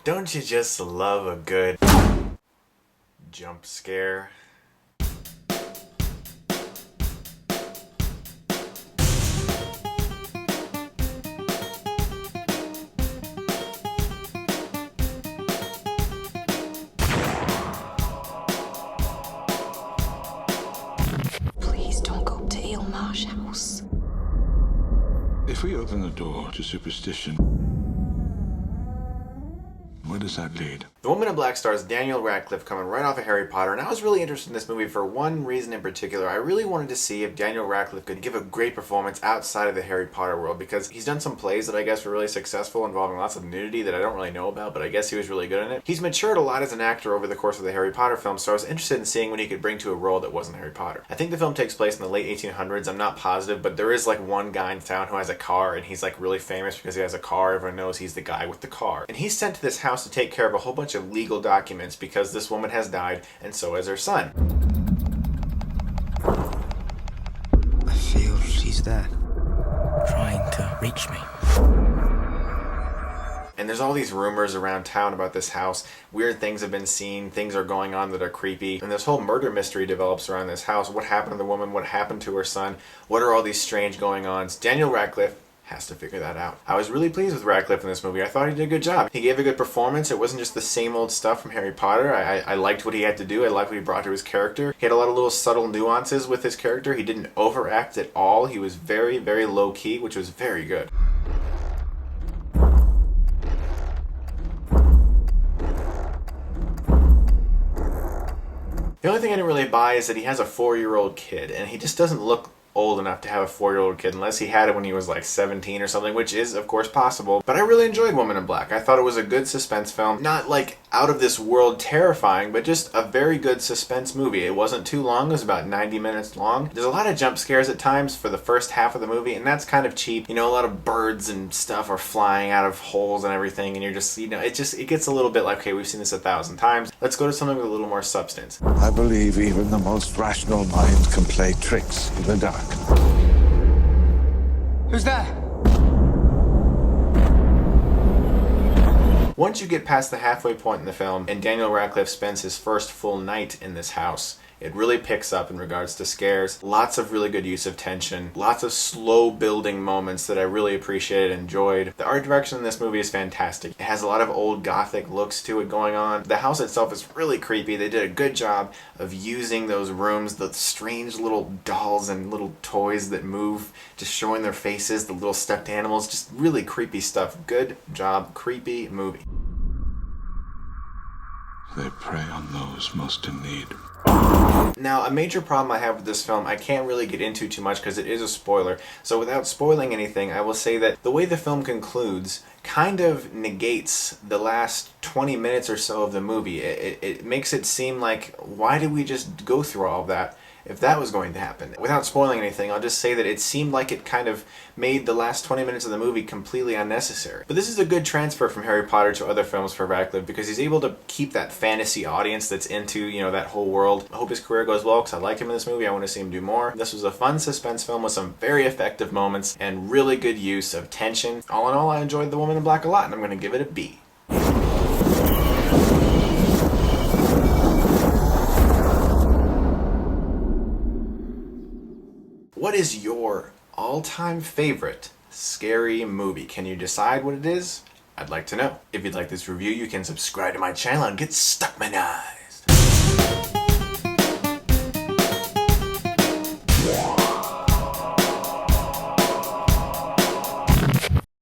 Don't you just love a good jump scare? Please don't go to Aylmarsh House. If we open the door to superstition, where does that lead? The Woman in Black stars Daniel Radcliffe coming right off of Harry Potter, and I was really interested in this movie for one reason in particular. I really wanted to see if Daniel Radcliffe could give a great performance outside of the Harry Potter world, because he's done some plays that I guess were really successful involving lots of nudity that I don't really know about, but I guess he was really good in it. He's matured a lot as an actor over the course of the Harry Potter films, so I was interested in seeing what he could bring to a role that wasn't Harry Potter. I think the film takes place in the late 1800s, I'm not positive, but there is like one guy in town who has a car, and he's like really famous because he has a car. Everyone knows he's the guy with the car. And he's sent to this house to take care of a whole bunch of legal documents because this woman has died, and so has her son. I feel she's there, trying to reach me. And there's all these rumors around town about this house. Weird things have been seen, things are going on that are creepy, and this whole murder mystery develops around this house. What happened to the woman? What happened to her son? What are all these strange going-ons? Daniel Radcliffe has to figure that out. I was really pleased with Radcliffe in this movie. I thought he did a good job. He gave a good performance. It wasn't just the same old stuff from Harry Potter. I liked what he had to do. I liked what he brought to his character. He had a lot of little subtle nuances with his character. He didn't overact at all. He was very, very low-key, which was very good. The only thing I didn't really buy is that he has a 4-year-old kid, and he just doesn't look old enough to have a 4-year-old kid unless he had it when he was like 17 or something, which is of course possible. But I really enjoyed Woman in Black. I thought it was a good suspense film. Not like out of this world terrifying, but just a very good suspense movie. It wasn't too long. It was about 90 minutes long. There's a lot of jump scares at times for the first half of the movie, and that's kind of cheap. You know, a lot of birds and stuff are flying out of holes and everything, and you're just, you know, it gets a little bit like, okay, we've seen this 1,000 times. Let's go to something with a little more substance. I believe even the most rational mind can play tricks in the dark. Who's there? Once you get past the halfway point in the film and Daniel Radcliffe spends his first full night in this house, it really picks up in regards to scares. Lots of really good use of tension. Lots of slow building moments that I really appreciated and enjoyed. The art direction in this movie is fantastic. It has a lot of old gothic looks to it going on. The house itself is really creepy. They did a good job of using those rooms, the strange little dolls and little toys that move, just showing their faces, the little stuffed animals, just really creepy stuff. Good job. Creepy movie. They prey on those most in need. Now, a major problem I have with this film, I can't really get into too much because it is a spoiler. So without spoiling anything, I will say that the way the film concludes kind of negates the last 20 minutes or so of the movie. It makes it seem like, why did we just go through all of that if that was going to happen? Without spoiling anything, I'll just say that it seemed like it kind of made the last 20 minutes of the movie completely unnecessary. But this is a good transfer from Harry Potter to other films for Radcliffe because he's able to keep that fantasy audience that's into, you know, that whole world. I hope his career goes well because I like him in this movie. I want to see him do more. This was a fun suspense film with some very effective moments and really good use of tension. All in all, I enjoyed The Woman in Black a lot, and I'm going to give it a B. What is your all-time favorite scary movie? Can you decide what it is? I'd like to know. If you'd like this review, you can subscribe to my channel and get Stuckmann.